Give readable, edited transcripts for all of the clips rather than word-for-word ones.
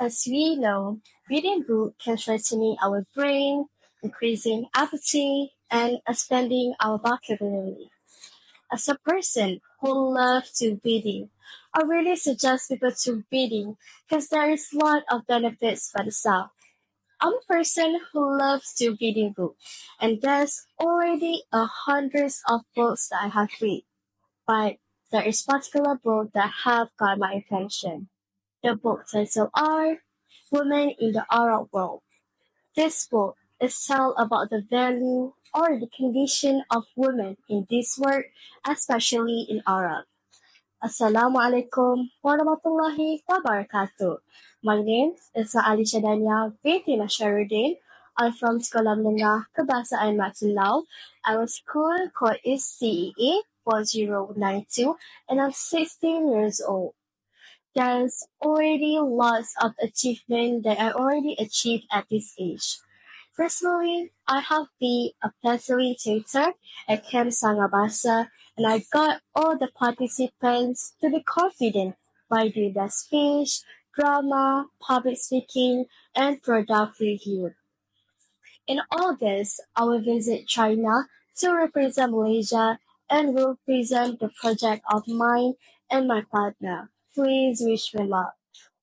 As we know, reading books can strengthen our brain, increasing appetite, and expanding our vocabulary. As a person who loves to reading, I really suggest people to reading because there is a lot of benefits by the self. I'm a person who loves to reading books, and there's already a hundreds of books that I have read, but there is particular book that have got my attention. The book title are Women in the Arab World. This book is tell about the value or the condition of women in this world, especially in Arab. Assalamualaikum warahmatullahi wabarakatuh. My name is Aleesya Dania, Binti Nasharuddin. I'm from Sekolah Menengah Kebahasaan Matulao. Our school code is CEA 4092 and I'm 16 years old. There's already lots of achievement that I already achieved at this age. Personally, I have been a facilitator at Camp Bahasa, and I got all the participants to be confident by doing the speech, drama, public speaking, and product review. In August, I will visit China to represent Malaysia and will present the project of mine and my partner. Please wish me luck.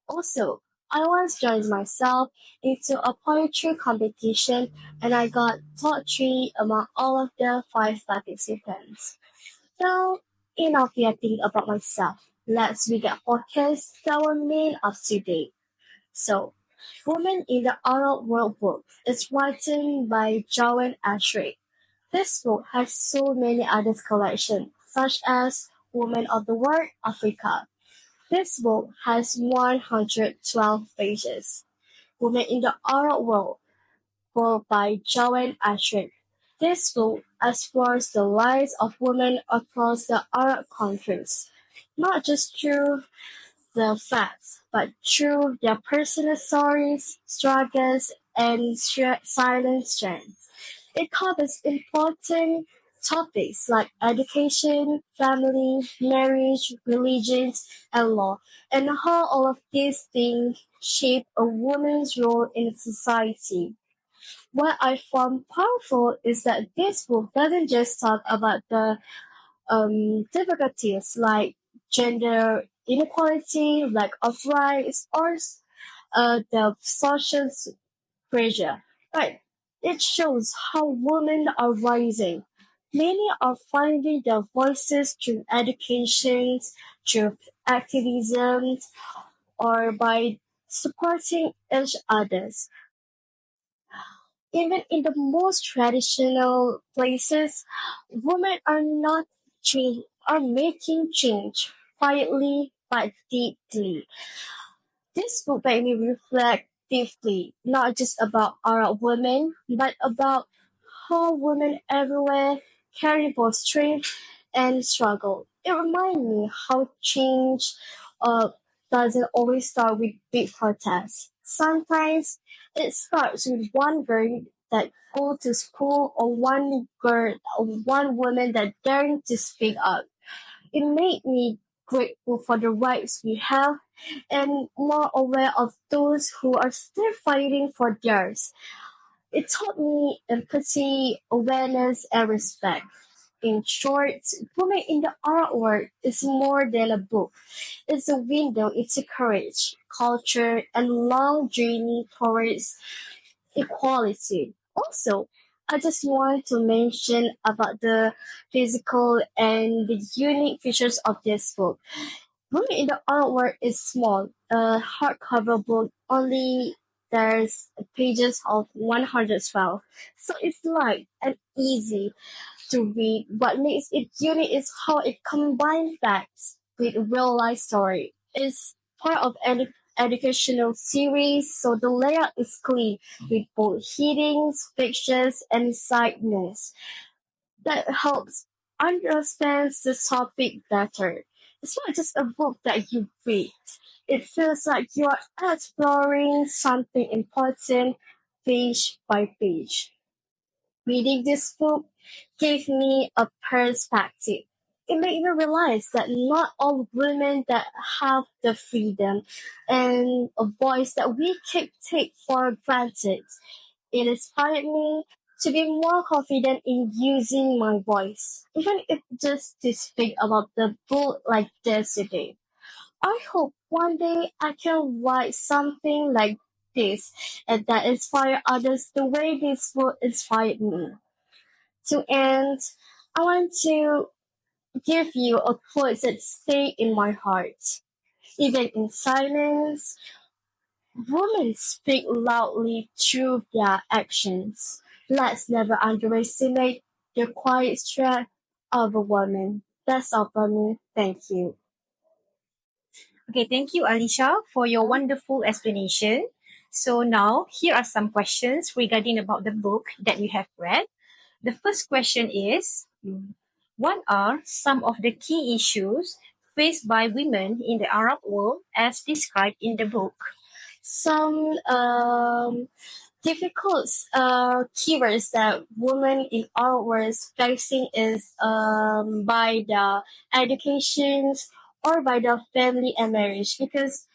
Also, I once joined myself into a poetry competition and I got top three among all of the five participants. Now, enough yapping about myself. Let's get focused to our main of today. So, Woman in the Oral World book is written by Joan Ashray. This book has so many other collections, such as Women of the World Africa. This book has 112 pages. Women in the Oral World, book by Joan Ashray. This book explores the lives of women across the Arab countries, not just through the facts, but through their personal stories, struggles, and silent strength. It covers important topics like education, family, marriage, religions, and law, and how all of these things shape a woman's role in society. What I found powerful is that this book doesn't just talk about the difficulties like gender inequality, lack of rights, or the social pressure. But it shows how women are rising. Many are finding their voices through education, through activism, or by supporting each others. Even in the most traditional places, women are not change are making change quietly but deeply. This book made me reflect deeply, not just about our women, but about how women everywhere carry both strength and struggle. It reminded me how change uh, doesn't always start with big protests. Sometimes it starts with one girl that go to school or one girl or one woman that daring to speak up. It made me grateful for the rights we have and more aware of those who are still fighting for theirs. It taught me empathy, awareness, and respect. In short, Women in the Art World is more than a book. It's a window into courage, culture, and long journey towards equality. Also, I just want to mention about the physical and the unique features of this book. Women in the artwork is small, a hardcover book, only there's pages of 112. So it's light and easy to read. What makes it unique is how it combines facts with real life story. It's part of an educational series, so the layout is clean with both headings, pictures, and side notes that helps understand the topic better. It's not just a book that you read. It feels like you are exploring something important page by page. Reading this book gave me a perspective. it made me realize that not all women that have the freedom and a voice that we can take for granted. It inspired me to be more confident in using my voice, even if just to speak about the book like this today. I hope one day I can write something like this and that inspire others the way this book inspired me. To end, I want to give you a quote that stay in my heart. Even in silence, women speak loudly through their actions. Let's never underestimate the quiet strength of a woman. That's all for me. Thank you. Okay, thank you, Aleesya, for your wonderful explanation. So now, here are some questions regarding about the book that you have read. The first question is, what are some of the key issues faced by women in the Arab world as described in the book? Some difficult keywords that women in our world facing is by the educations or by the family and marriage, because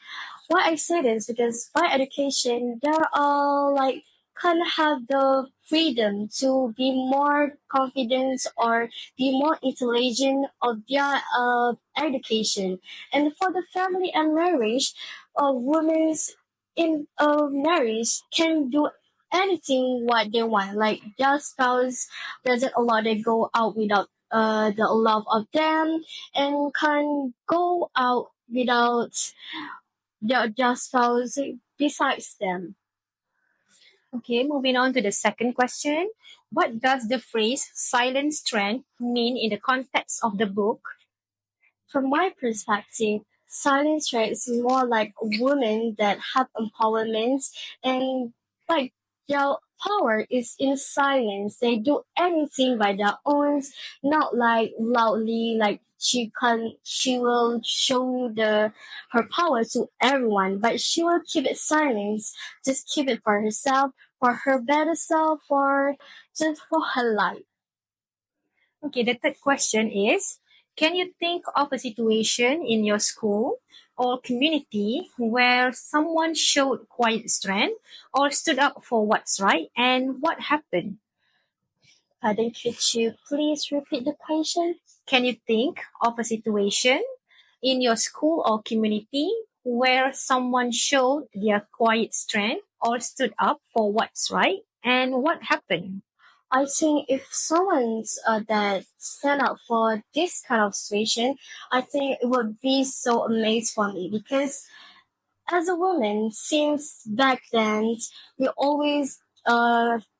why I say this because by education there are like can have the freedom to be more confident or be more intelligent of their education. And for the family and marriage, women's in marriage can do anything what they want. Like their spouse doesn't allow them go out without the love of them, and can go out without their spouse besides them. Okay, moving on to the second question. What does the phrase silent strength mean in the context of the book? From my perspective, silent strength is more like women that have empowerment, and like their power is in silence. They do anything by their own, not like loudly. Like she will show her power to everyone, but she will keep it silent. Just keep it for herself, for her better self, for just for her life. Okay, the third question is, can you think of a situation in your school or community where someone showed quiet strength or stood up for what's right, and what happened? Pardon, could you please repeat the question? Can you think of a situation in your school or community where someone showed their quiet strength or stood up for what's right, and what happened? I think if someone's that stand up for this kind of situation, I think it would be so amazing for me, because as a woman, since back then, we always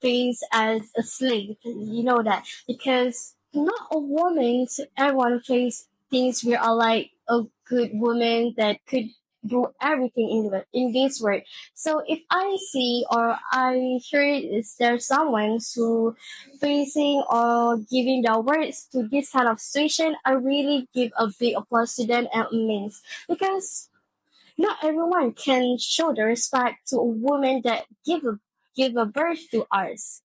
faced as a slave. You know that, because not a woman, everyone face things we are like a good woman that could do everything in this world. So if I see or I hear is there someone who facing or giving their words to this kind of situation, I really give a big applause to them and means, because not everyone can show the respect to a woman that give a birth to us.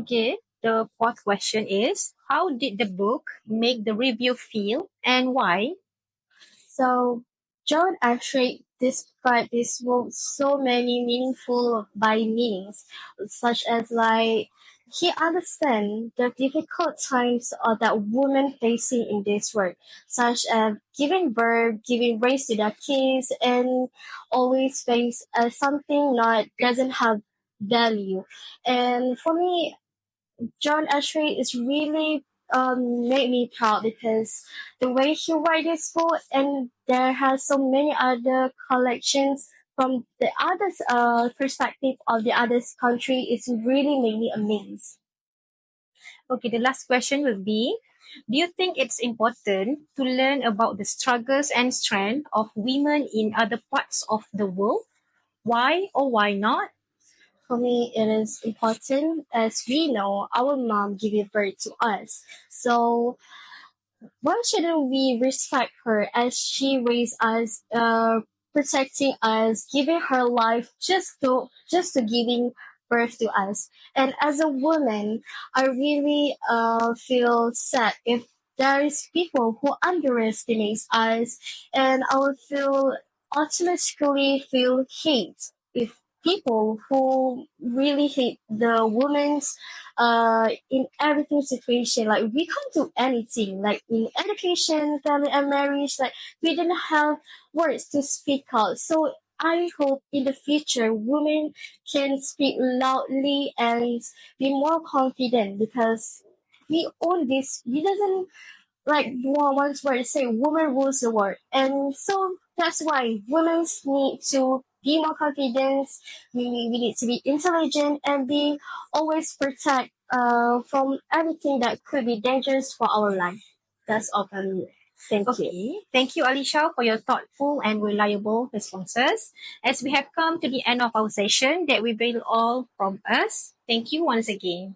Okay, the fourth question is, how did the book make the review feel and why? So John actually described this book so many meaningful by meanings, such as like he understands the difficult times of that women facing in this world, such as giving birth, giving raise to their kids, and always face something not doesn't have value. And for me, John Ashray is really made me proud, because the way he write this book, and there has so many other collections from the others perspective of the others country, it's really made me amazed. Okay, the last question will be, do you think it's important to learn about the struggles and strength of women in other parts of the world? Why or why not? For me, it is important, as we know our mom gave birth to us. So why shouldn't we respect her as she raised us, protecting us, giving her life just to giving birth to us? And as a woman, I really feel sad if there is people who underestimate us, and I will feel automatically feel hate with people who really hate the women's in everything situation. Like we can't do anything like in education, family and marriage, like we didn't have words to speak out. So I hope in the future women can speak loudly and be more confident, because we own this. We doesn't like once where it say woman rules the world, and so that's why women need to be more confident. We need to be intelligent and be always protect from everything that could be dangerous for our life. That's all from me. Thank you. Okay, thank you, Aleesya, for your thoughtful and reliable responses. As we have come to the end of our session, that we will all from us. Thank you once again.